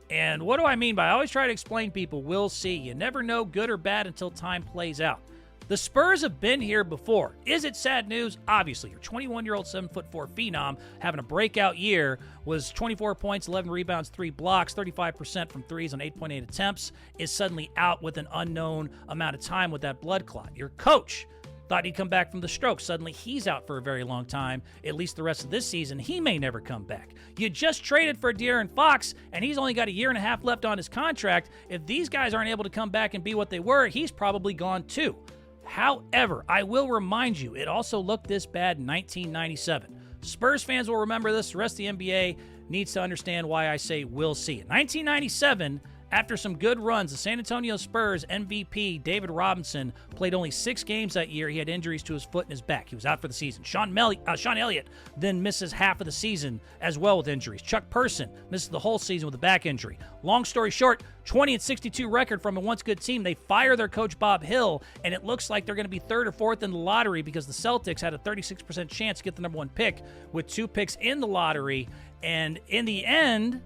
And what do I mean by, I always try to explain people, we'll see. You never know good or bad until time plays out. The Spurs have been here before. Is it sad news? Obviously. Your 21-year-old 7'4" phenom having a breakout year was 24 points, 11 rebounds, 3 blocks, 35% from threes on 8.8 attempts, is suddenly out with an unknown amount of time with that blood clot. Your coach thought he'd come back from the stroke. Suddenly he's out for a very long time, at least the rest of this season. He may never come back. You just traded for De'Aaron Fox, and he's only got a year and a half left on his contract. If these guys aren't able to come back and be what they were, he's probably gone too. However, I will remind you, it also looked this bad in 1997. Spurs fans will remember this. The rest of the NBA needs to understand why I say we'll see. In 1997, after some good runs, the San Antonio Spurs MVP, David Robinson, played only 6 games that year. He had injuries to his foot and his back. He was out for the season. Sean Elliott then misses half of the season as well with injuries. Chuck Person misses the whole season with a back injury. Long story short, 20-62 record from a once good team. They fire their coach Bob Hill, and it looks like they're going to be 3rd or 4th in the lottery because the Celtics had a 36% chance to get the number 1 pick with 2 picks in the lottery. And in the end,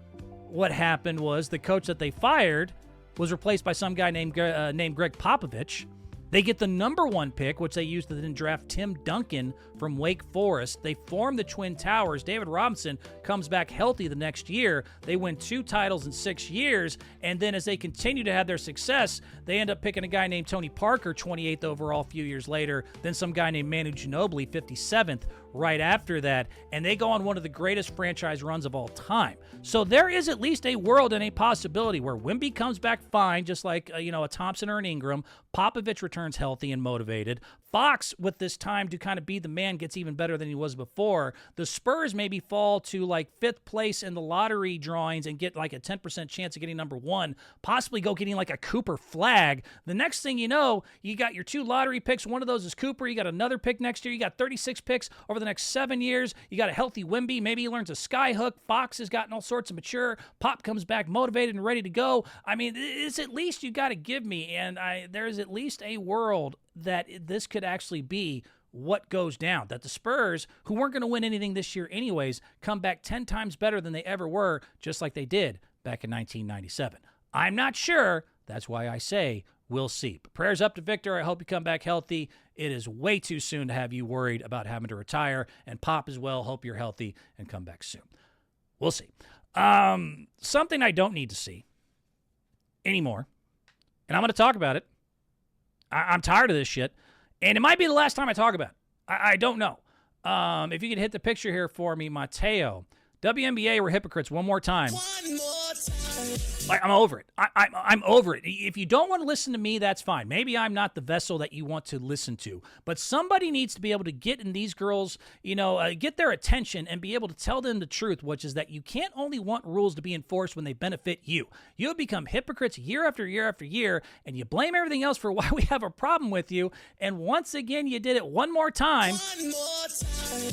what happened was the coach that they fired was replaced by some guy named Greg Popovich. They get the number 1 pick, which they used to then draft Tim Duncan from Wake Forest. They form the Twin Towers. David Robinson comes back healthy the next year. They win 2 titles in 6 years. And then as they continue to have their success, they end up picking a guy named Tony Parker, 28th overall a few years later. Then some guy named Manu Ginobili, 57th, right after that. And they go on one of the greatest franchise runs of all time. So there is at least a world and a possibility where Wemby comes back fine, just like a Thompson or an Ingram. Popovich returns healthy and motivated. Fox, with this time to kind of be the man, gets even better than he was before. The Spurs maybe fall to like 5th place in the lottery drawings and get like a 10% chance of getting number 1, possibly go getting like a Cooper flag. The next thing you know, you got your 2 lottery picks. One of those is Cooper. You got another pick next year. You got 36 picks over the next 7 years. You got a healthy Wemby. Maybe he learns a skyhook. Fox has gotten all sorts of mature. Pop comes back motivated and ready to go. I mean, it's at least you got to give me, and there's at least a world that this could actually be what goes down, that the Spurs, who weren't going to win anything this year anyways, come back 10 times better than they ever were, just like they did back in 1997. I'm not sure. That's why I say we'll see. But prayers up to Victor. I hope you come back healthy. it is way too soon to have you worried about having to retire. And Pop as well, hope you're healthy and come back soon. We'll see. Something I don't need to see anymore, and I'm going to talk about it. I'm tired of this shit, and it might be the last time I talk about it. I don't know. If you could hit the picture here for me, Mateo. WNBA were hypocrites one more time. One more time. Like, I'm over it. I'm over it. If you don't want to listen to me, that's fine. Maybe I'm not the vessel that you want to listen to. But somebody needs to be able to get in these girls, get their attention and be able to tell them the truth, which is that you can't only want rules to be enforced when they benefit you. You have become hypocrites year after year after year, and you blame everything else for why we have a problem with you. And once again, you did it one more time. One more time.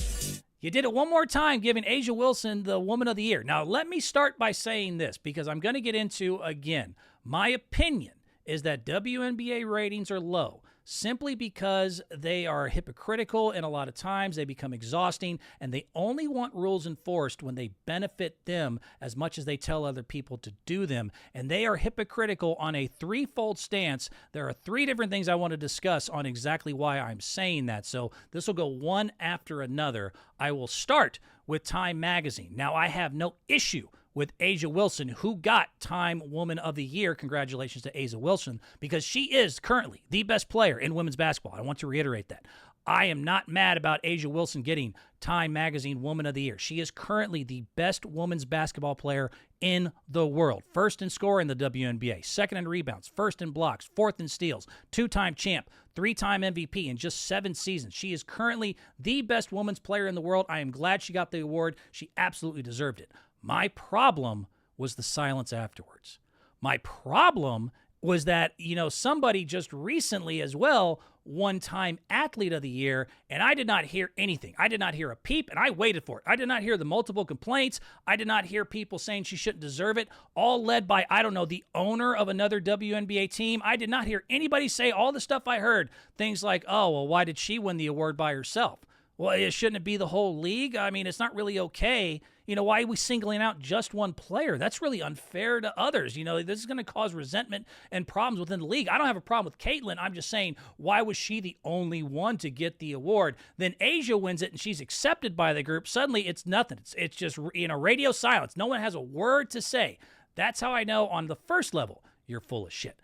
You did it one more time, giving A'ja Wilson the Woman of the Year. Now, let me start by saying this, because I'm going to get into, again, my opinion is that WNBA ratings are low simply because they are hypocritical, and a lot of times they become exhausting, and they only want rules enforced when they benefit them as much as they tell other people to do them. And they are hypocritical on a threefold stance. There are three different things I want to discuss on exactly why I'm saying that. So this will go one after another. I will start with Time Magazine. Now, I have no issue with A'ja Wilson, who got Time Woman of the Year. Congratulations to A'ja Wilson, because she is currently the best player in women's basketball. I want to reiterate that. I am not mad about A'ja Wilson getting Time Magazine Woman of the Year. She is currently the best women's basketball player in the world. First in scoring in the WNBA, second in rebounds, first in blocks, fourth in steals, two-time champ, three-time MVP in just 7 seasons. She is currently the best women's player in the world. I am glad she got the award. She absolutely deserved it. My problem was the silence afterwards. My problem was that, somebody just recently as well won Time Athlete of the Year, and I did not hear anything. I did not hear a peep, and I waited for it. I did not hear the multiple complaints. I did not hear people saying she shouldn't deserve it, all led by, the owner of another WNBA team. I did not hear anybody say all the stuff I heard. Things like, oh, well, why did she win the award by herself? Well, shouldn't it be the whole league? I mean, it's not really okay. Why are we singling out just one player? That's really unfair to others. This is going to cause resentment and problems within the league. I don't have a problem with Caitlin. I'm just saying, why was she the only one to get the award? Then A'ja wins it, and she's accepted by the group. Suddenly, it's nothing. It's just, radio silence. No one has a word to say. That's how I know on the first level, you're full of shit.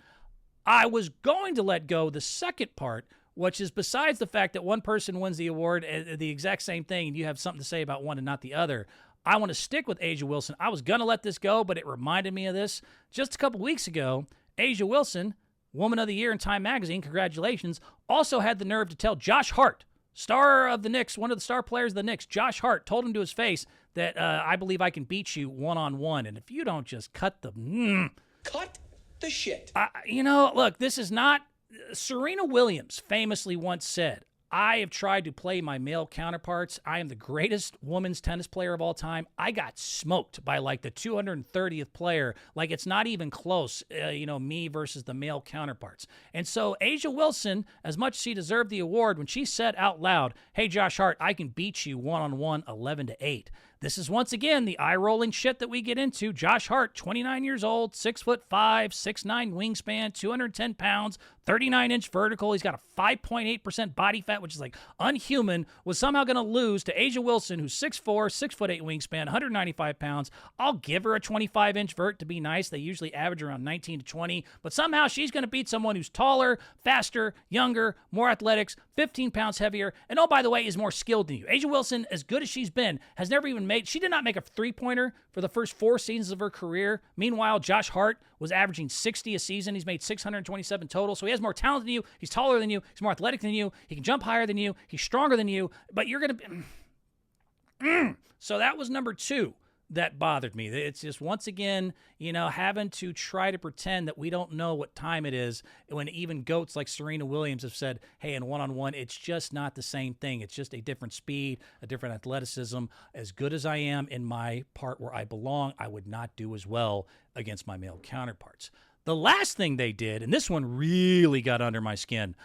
I was going to let go the second part, which is besides the fact that one person wins the award, the exact same thing, and you have something to say about one and not the other. I want to stick with A'ja Wilson. I was going to let this go, but it reminded me of this. Just a couple weeks ago, A'ja Wilson, Woman of the Year in Time Magazine, congratulations, also had the nerve to tell Josh Hart, star of the Knicks, one of the star players of the Knicks, Josh Hart, told him to his face that I believe I can beat you one-on-one. And if you don't just cut the... Cut the shit. Look, this is not... Serena Williams famously once said, I have tried to play my male counterparts. I am the greatest women's tennis player of all time. I got smoked by the 230th player. It's not even close, me versus the male counterparts. And so A'ja Wilson, as much as she deserved the award, when she said out loud, hey, Josh Hart, I can beat you one-on-one 11-8. This is once again the eye-rolling shit that we get into. Josh Hart, 29 years old, 6'5", 6'9" wingspan, 210 pounds, 39-inch vertical. He's got a 5.8% body fat, which is unhuman, was somehow going to lose to A'ja Wilson, who's 6'4", 6'8" wingspan, 195 pounds. I'll give her a 25-inch vert to be nice. They usually average around 19 to 20, but somehow she's going to beat someone who's taller, faster, younger, more athletics, 15 pounds heavier, and oh, by the way, is more skilled than you. A'ja Wilson, as good as she's been, has never even she did not make a three-pointer for the first 4 seasons of her career. Meanwhile, Josh Hart was averaging 60 a season. He's made 627 total. So he has more talent than you. He's taller than you. He's more athletic than you. He can jump higher than you. He's stronger than you. But you're going to... So that was number 2 that bothered me. It's just, once again, having to try to pretend that we don't know what time it is when even GOATs like Serena Williams have said, hey, in one-on-one, it's just not the same thing. It's just a different speed, a different athleticism. As good as I am in my part where I belong, I would not do as well against my male counterparts. The last thing they did, and this one really got under my skin,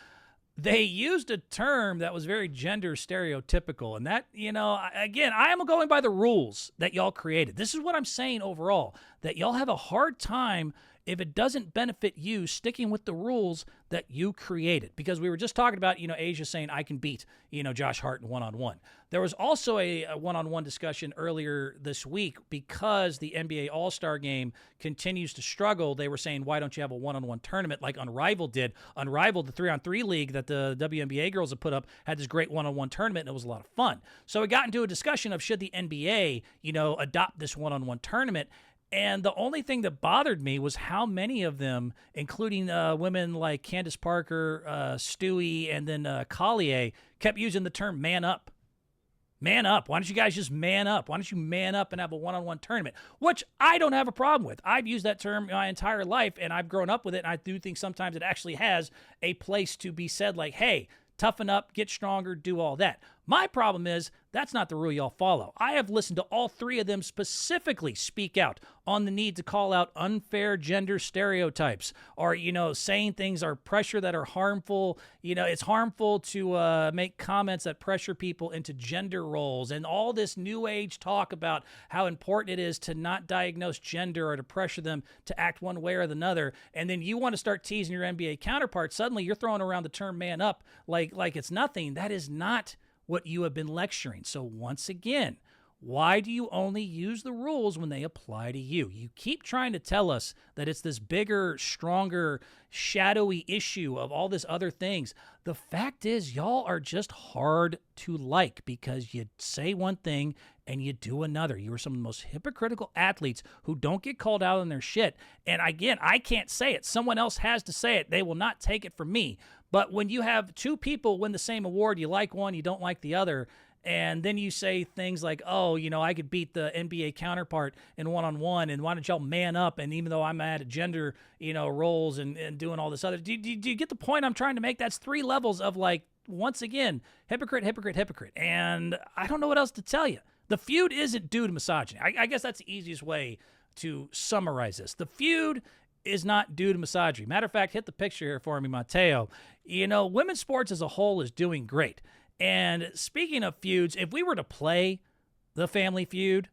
they used a term that was very gender stereotypical. And that, again, I am going by the rules that y'all created. This is what I'm saying overall, that y'all have a hard time, if it doesn't benefit you sticking with the rules that you created. Because we were just talking about, Asia saying I can beat, Josh Hart in one-on-one. There was also a one-on-one discussion earlier this week because the NBA All-Star Game continues to struggle. They were saying, why don't you have a one-on-one tournament like Unrivaled did? Unrivaled, the 3-on-3 league that the WNBA girls have put up, had this great one-on-one tournament, and it was a lot of fun. So it got into a discussion of should the NBA, adopt this one-on-one tournament. And the only thing that bothered me was how many of them, including women like Candace Parker, Stewie, and then Collier, kept using the term man up. Man up. Why don't you guys just man up? Why don't you man up and have a one-on-one tournament? Which I don't have a problem with. I've used that term my entire life, and I've grown up with it, and I do think sometimes it actually has a place to be said like, hey, toughen up, get stronger, do all that. My problem is that's not the rule y'all follow. I have listened to all three of them specifically speak out on the need to call out unfair gender stereotypes or, saying things are pressure that are harmful. It's harmful to make comments that pressure people into gender roles and all this new age talk about how important it is to not diagnose gender or to pressure them to act one way or another. And then you want to start teasing your NBA counterpart. Suddenly you're throwing around the term man up like it's nothing. That is not what you have been lecturing. So once again, why do you only use the rules when they apply to you? You keep trying to tell us that it's this bigger, stronger, shadowy issue of all this other things. The fact is, y'all are just hard to like because you say one thing and you do another. You are some of the most hypocritical athletes who don't get called out on their shit. And again, I can't say it. Someone else has to say it. They will not take it from me. But when you have two people win the same award, you like one, you don't like the other, and then you say things like, oh, I could beat the NBA counterpart in one-on-one, and why don't y'all man up? And even though I'm mad at gender, roles and doing all this other, do you get the point I'm trying to make? That's three levels of, once again, hypocrite, hypocrite, hypocrite. And I don't know what else to tell you. The feud isn't due to misogyny. I guess that's the easiest way to summarize this. The feud is not due to misogyny. Matter of fact, hit the picture here for me, Mateo. Women's sports as a whole is doing great. And speaking of feuds, if we were to play the Family Feud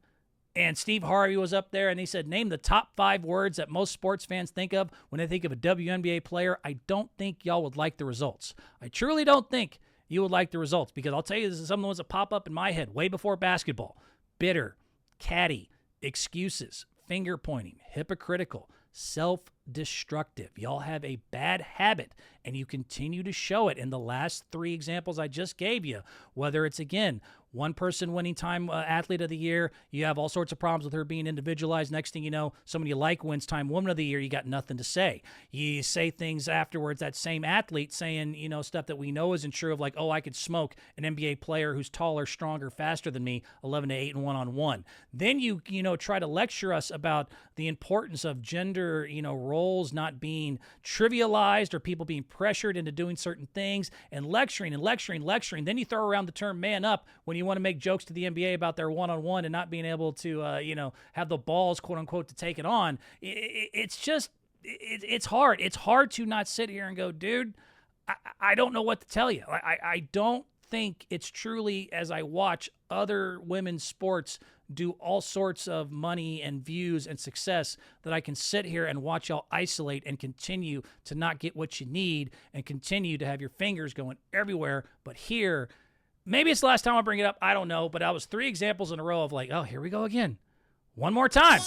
and Steve Harvey was up there and he said, name the top 5 words that most sports fans think of when they think of a WNBA player, I don't think y'all would like the results. I truly don't think you would like the results because I'll tell you, this is some of the ones that pop up in my head way before basketball. Bitter, catty, excuses, finger pointing, hypocritical, self-destructive. Y'all have a bad habit, and you continue to show it in the last 3 examples I just gave you. Whether it's, again, one person winning Time Athlete of the Year, you have all sorts of problems with her being individualized. Next thing you know, somebody you like wins Time Woman of the Year, you got nothing to say. You say things afterwards, that same athlete saying, stuff that we know isn't true of like, oh, I could smoke an NBA player who's taller, stronger, faster than me, 11-8 and one-on-one. Then you try to lecture us about the importance of gender, roles not being trivialized or people being pressured into doing certain things and lecturing. Then you throw around the term man up when you want to make jokes to the NBA about their one-on-one and not being able to, have the balls, quote unquote, to take it on. It's hard. It's hard to not sit here and go, dude, I don't know what to tell you. I don't think it's truly, as I watch other women's sports do all sorts of money and views and success, that I can sit here and watch y'all isolate and continue to not get what you need and continue to have your fingers going everywhere. But here, maybe it's the last time I bring it up. I don't know. But I was 3 examples in a row of like, oh, here we go again. One more time.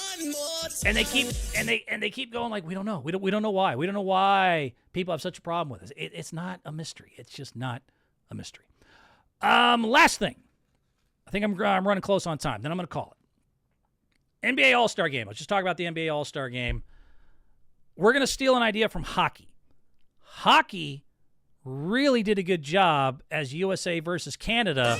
And they keep going like, we don't know. We don't know why. We don't know why people have such a problem with this. It's not a mystery. It's just not a mystery. Last thing. I think I'm running close on time. Then I'm going to call it. NBA All-Star Game. Let's just talk about the NBA All-Star Game. We're going to steal an idea from hockey. Hockey really did a good job as USA versus Canada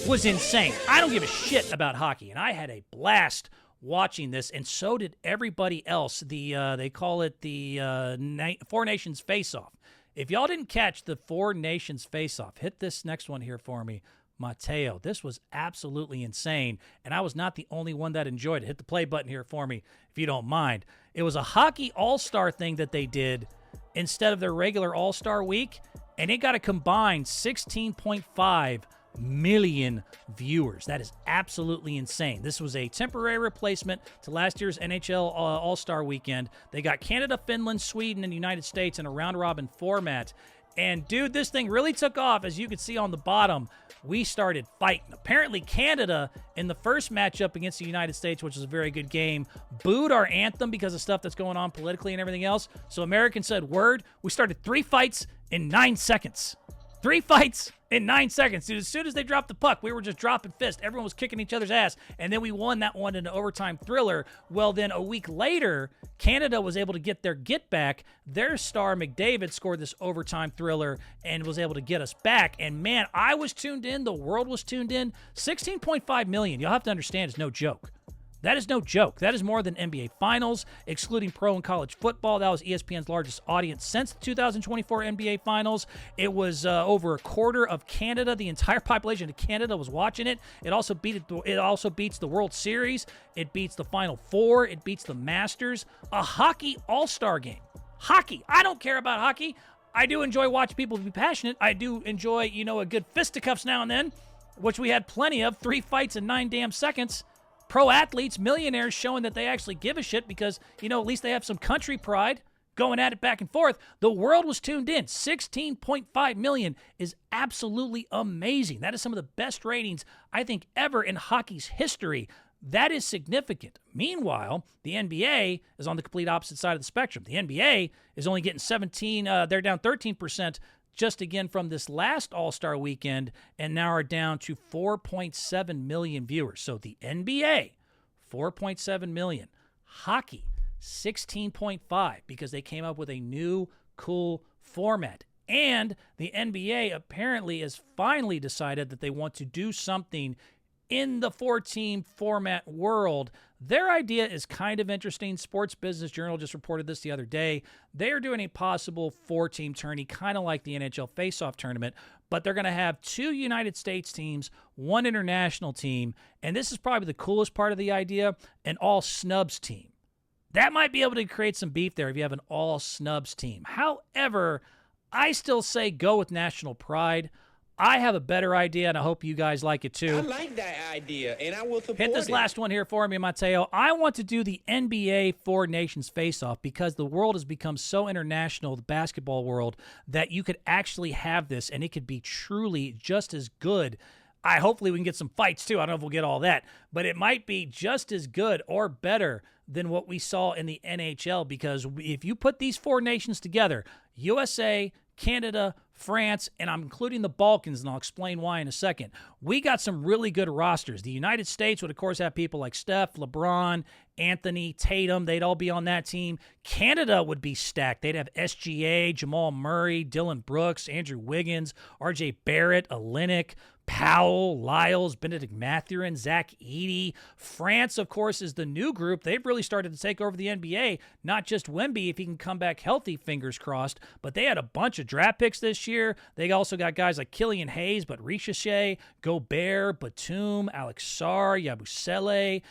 was insane. I don't give a shit about hockey, and I had a blast watching this, and so did everybody else. They call it the Four Nations Face-Off. If y'all didn't catch the Four Nations Face-Off, hit this next one here for me, Mateo. This was absolutely insane, and I was not the only one that enjoyed it. Hit the play button here for me if you don't mind. It was a hockey all-star thing that they did instead of their regular all-star week, and it got a combined 16.5 million viewers. That is absolutely insane. This was a temporary replacement to last year's NHL All-Star Weekend. They got Canada, Finland, Sweden, and the United States in a round-robin format. And, dude, this thing really took off. As you can see on the bottom, we started fighting. Apparently, Canada, in the first matchup against the United States, which was a very good game, booed our anthem because of stuff that's going on politically and everything else. So Americans said, word. We started 3 fights in 9 seconds. 3 fights in 9 seconds. Dude, as soon as they dropped the puck, we were just dropping fists. Everyone was kicking each other's ass, and then we won that one in an overtime thriller. Well, then a week later, Canada was able to get their get back. Their star, McDavid, scored this overtime thriller and was able to get us back. And, man, I was tuned in. The world was tuned in. 16.5 million. You'll have to understand, is no joke. That is no joke. That is more than NBA Finals, excluding pro and college football. That was ESPN's largest audience since the 2024 NBA Finals. It was over a quarter of Canada. The entire population of Canada was watching it. It also beats the World Series. It beats the Final Four. It beats the Masters. A hockey all-star game. Hockey. I don't care about hockey. I do enjoy watching people be passionate. I do enjoy, a good fisticuffs now and then, which we had plenty of. 3 fights in 9 damn seconds. Pro athletes, millionaires showing that they actually give a shit because, at least they have some country pride going at it back and forth. The world was tuned in. 16.5 million is absolutely amazing. That is some of the best ratings, I think, ever in hockey's history. That is significant. Meanwhile, the NBA is on the complete opposite side of the spectrum. The NBA is only getting 17, they're down 13% just again from this last All-Star weekend, and now are down to 4.7 million viewers. So the NBA, 4.7 million. Hockey, 16.5, because they came up with a new, cool format. And the NBA apparently has finally decided that they want to do something in the 4-team format world. Their idea is kind of interesting. Sports Business Journal just reported this the other day. They are doing a possible 4-team tourney, kind of like the NHL Face-Off tournament, but they're going to have 2 United States teams, 1 international team, and this is probably the coolest part of the idea, an all-snubs team. That might be able to create some beef there if you have an all-snubs team. However, I still say go with national pride. I have a better idea, and I hope you guys like it too. I like that idea, and I will support Hit this it. last one here for me, Mateo. I want to do the NBA Four Nations face-off because the world has become so international, the basketball world, that you could actually have this, and it could be truly just as good. Hopefully we can get some fights too. I don't know if we'll get all that, but it might be just as good or better than what we saw in the NHL, because if you put these 4 nations together, USA, Canada, France, and I'm including the Balkans, and I'll explain why in a second. We got some really good rosters. The United States would, of course, have people like Steph, LeBron, Anthony, Tatum. They'd all be on that team. Canada would be stacked. They'd have SGA, Jamal Murray, Dylan Brooks, Andrew Wiggins, RJ Barrett, Olynyk, Powell, Lyles, Benedict Mathurin, Zach Edey. France, of course, is the new group. They've really started to take over the NBA. Not just Wemby, if he can come back healthy, fingers crossed, but they had a bunch of draft picks this year. They also got guys like Killian Hayes, but Ricochet, Gobert, Batum, Alex Sarr, Yabusele.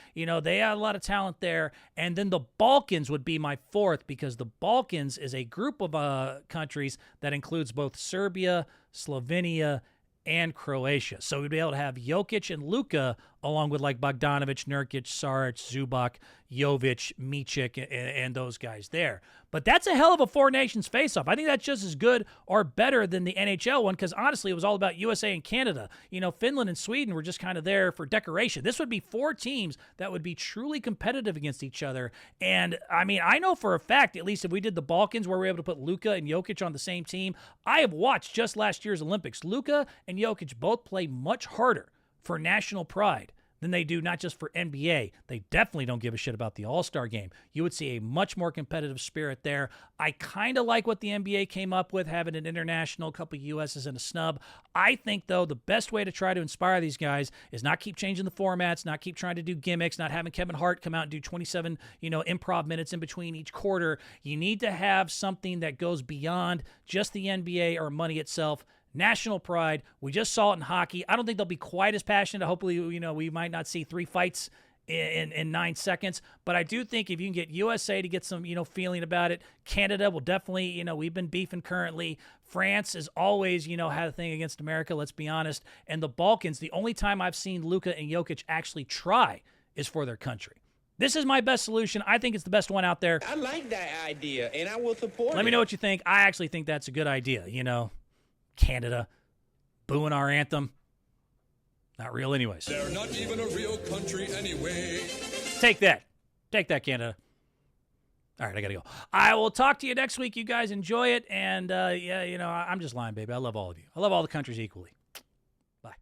They had a lot of talent there. And then the Balkans would be my 4th, because the Balkans is a group of countries that includes both Serbia, Slovenia, and Croatia. So we'd be able to have Jokic and Luka along with like Bogdanovic, Nurkic, Saric, Zubac, Jovic, Micic, and those guys there. But that's a hell of a 4 nations face-off. I think that's just as good or better than the NHL one, because honestly, it was all about USA and Canada. Finland and Sweden were just kind of there for decoration. This would be 4 teams that would be truly competitive against each other. And, I know for a fact, at least if we did the Balkans where we were able to put Luka and Jokic on the same team, I have watched just last year's Olympics. Luka and Jokic both play much harder for national pride than they do not just for NBA. They definitely don't give a shit about the All-Star game. You would see a much more competitive spirit there. I kind of like what the NBA came up with, having an international, a couple of US's and a snub. I think, though, the best way to try to inspire these guys is not keep changing the formats, not keep trying to do gimmicks, not having Kevin Hart come out and do 27, improv minutes in between each quarter. You need to have something that goes beyond just the NBA or money itself. National pride. We just saw it in hockey. I don't think they'll be quite as passionate. Hopefully, we might not see 3 fights in 9 seconds. But I do think if you can get USA to get some, feeling about it, Canada will definitely, we've been beefing currently. France has always, had a thing against America, let's be honest. And the Balkans, the only time I've seen Luka and Jokic actually try is for their country. This is my best solution. I think it's the best one out there. I like that idea, and I will support it. Let me know what you think. I actually think that's a good idea. Canada booing our anthem. Not real anyways. They're not even a real country anyway. Take that, Canada. All right, I got to go. I will talk to you next week. You guys enjoy it. And, I'm just lying, baby. I love all of you. I love all the countries equally. Bye.